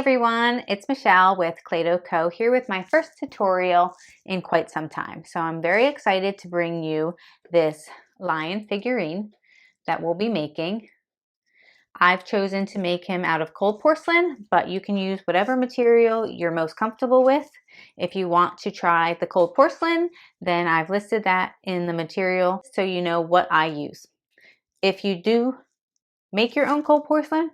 everyone, it's Michelle with Clay-Doh Co. here with my first tutorial in quite some time. So I'm very excited to bring you this lion figurine that we'll be making. I've chosen to make him out of cold porcelain, but you can use whatever material you're most comfortable with. If you want to try the cold porcelain, then I've listed that in the material so you know what I use. If you do make your own cold porcelain,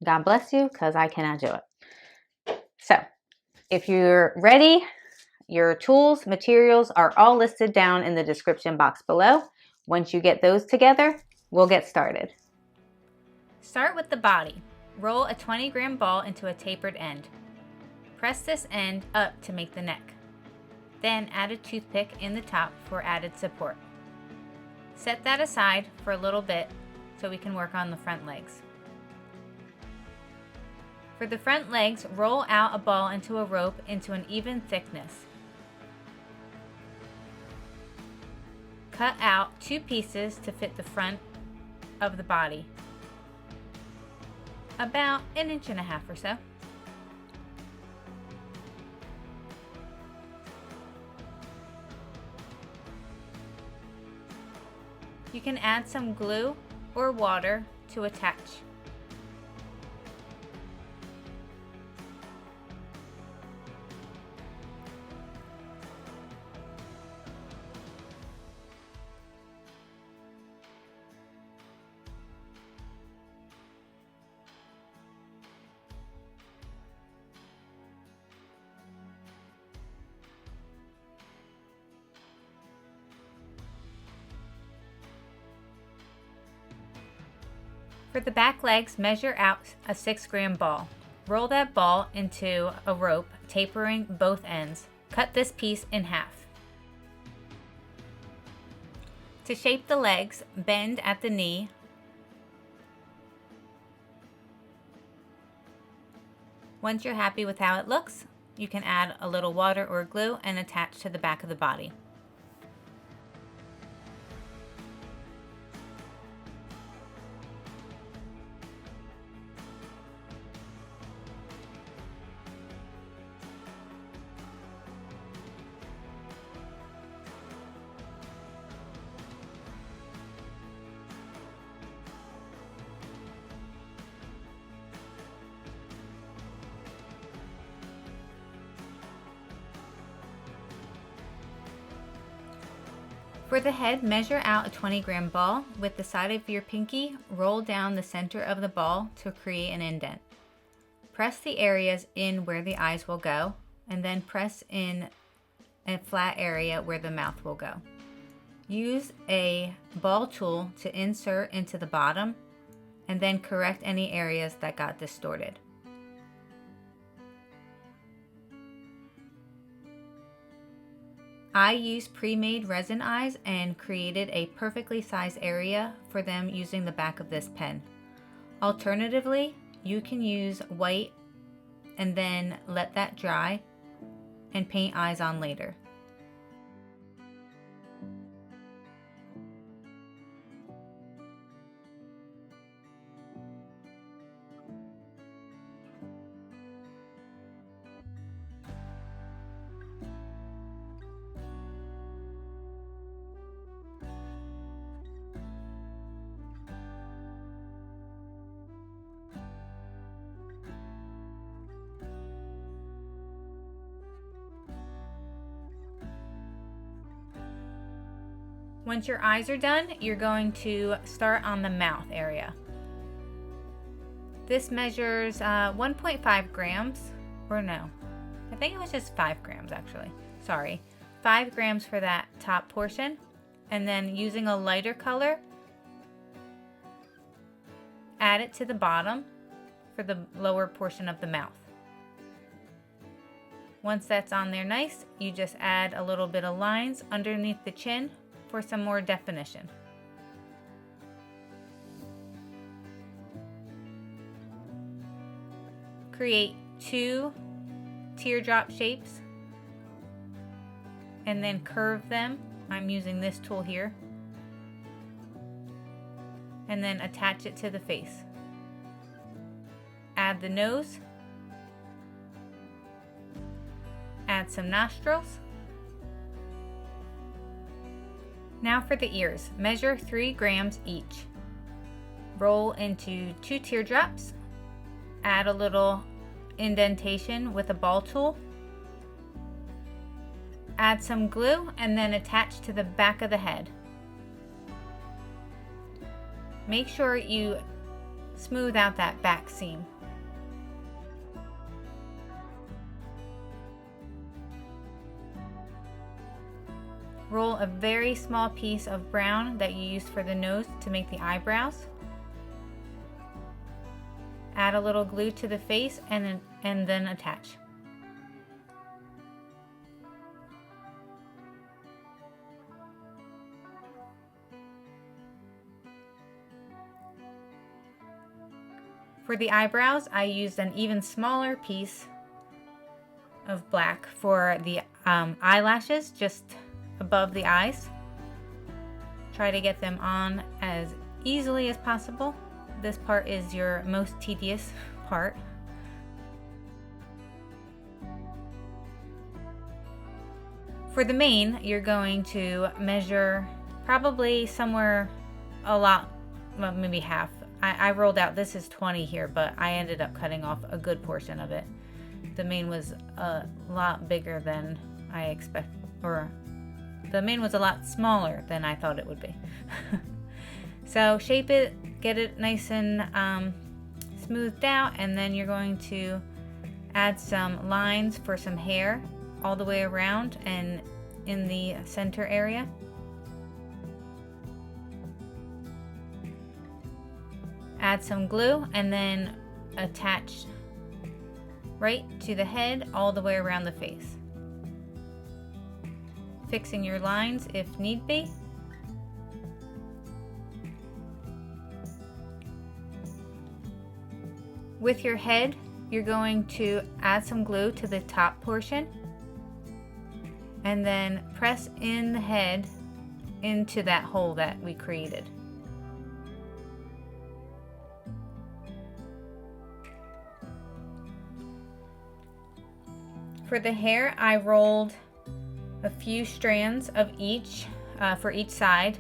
God bless you, because I cannot do it. So if you're ready, your tools, materials are all listed down in the description box below. Once you get those together, we'll get started. Start with the body. Roll a 20-gram ball into a tapered end. Press this end up to make the neck. Then add a toothpick in the top for added support. Set that aside for a little bit so we can work on the front legs. For the front legs, roll out a ball into a rope into an even thickness. Cut out 2 pieces to fit the front of the body, about 1.5 inches or so. You can add some glue or water to attach. For the back legs, measure out a 6-gram ball. Roll that ball into a rope, tapering both ends. Cut this piece in half. To shape the legs, bend at the knee. Once you're happy with how it looks, you can add a little water or glue and attach to the back of the body. For the head, measure out a 20-gram ball. With the side of your pinky, roll down the center of the ball to create an indent. Press the areas in where the eyes will go, and then press in a flat area where the mouth will go. Use a ball tool to insert into the bottom, and then correct any areas that got distorted. I used pre-made resin eyes and created a perfectly sized area for them using the back of this pen. Alternatively, you can use white and then let that dry and paint eyes on later. Once your eyes are done, you're going to start on the mouth area. This measures 1.5 grams, or no, I think it was just 5 grams actually, sorry. 5 grams for that top portion, and then using a lighter color, add it to the bottom for the lower portion of the mouth. Once that's on there nice, you just add a little bit of lines underneath the chin for some more definition. Create 2 teardrop shapes and then curve them. I'm using this tool here. And then attach it to the face. Add the nose Add some nostrils. Now for the ears, measure 3 grams each. Roll into 2 teardrops. Add a little indentation with a ball tool. Add some glue and then attach to the back of the head. Make sure you smooth out that back seam. Roll a very small piece of brown that you used for the nose to make the eyebrows. Add a little glue to the face and then attach. For the eyebrows, I used an even smaller piece of black for the eyelashes, just above the eyes. Try to get them on as easily as possible. This part is your most tedious part. For the mane, you're going to measure probably somewhere a lot, well, maybe half. I rolled out, this is 20 here, but I ended up cutting off a good portion of it. The mane was a lot bigger than I expected, or the mane was a lot smaller than I thought it would be. So shape it, get it nice and smoothed out, and then you're going to add some lines for some hair all the way around and in the center area. Add some glue and then attach right to the head all the way around the face. Fixing your lines if need be. With your head, you're going to add some glue to the top portion and then press in the head into that hole that we created. For the hair, I rolled a few strands of each for each side,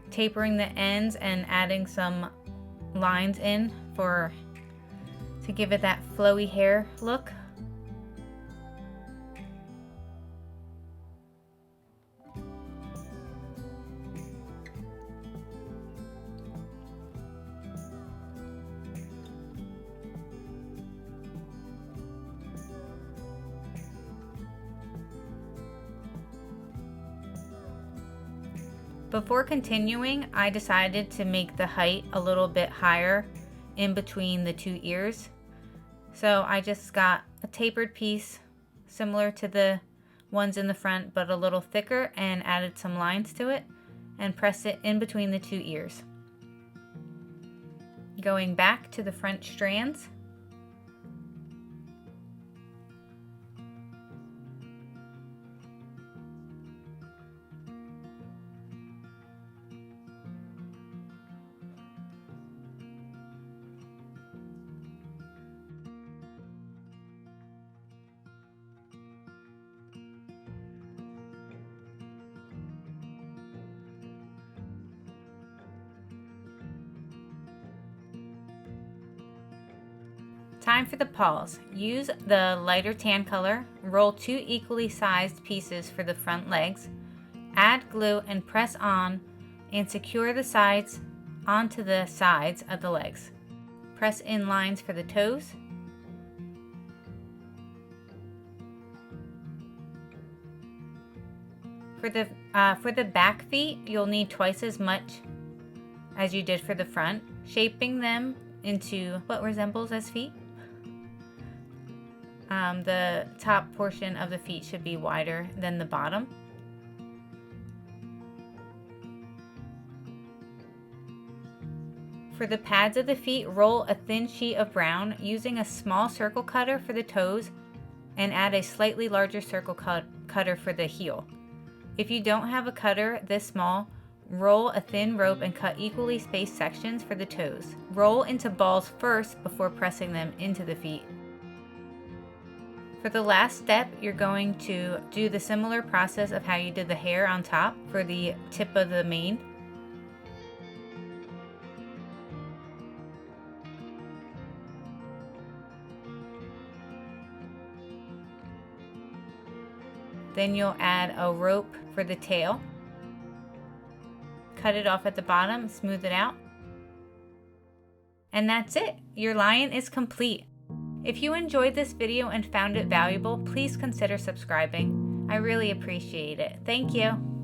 tapering the ends and adding some lines in to give it that flowy hair look. Before continuing, I decided to make the height a little bit higher in between the 2 ears. So I just got a tapered piece similar to the ones in the front, but a little thicker, and added some lines to it and pressed it in between the 2 ears. Going back to the front strands. Time for the paws. Use the lighter tan color, roll 2 equally sized pieces for the front legs, add glue and press on and secure the sides onto the sides of the legs. Press in lines for the toes. For the back feet, you'll need twice as much as you did for the front, shaping them into what resembles as feet. The top portion of the feet should be wider than the bottom. For the pads of the feet, roll a thin sheet of brown using a small circle cutter for the toes and add a slightly larger circle cutter for the heel. If you don't have a cutter this small, roll a thin rope and cut equally spaced sections for the toes. Roll into balls first before pressing them into the feet. For the last step, you're going to do the similar process of how you did the hair on top for the tip of the mane. Then you'll add a rope for the tail. Cut it off at the bottom, smooth it out. And that's it. Your lion is complete. If you enjoyed this video and found it valuable, please consider subscribing. I really appreciate it. Thank you.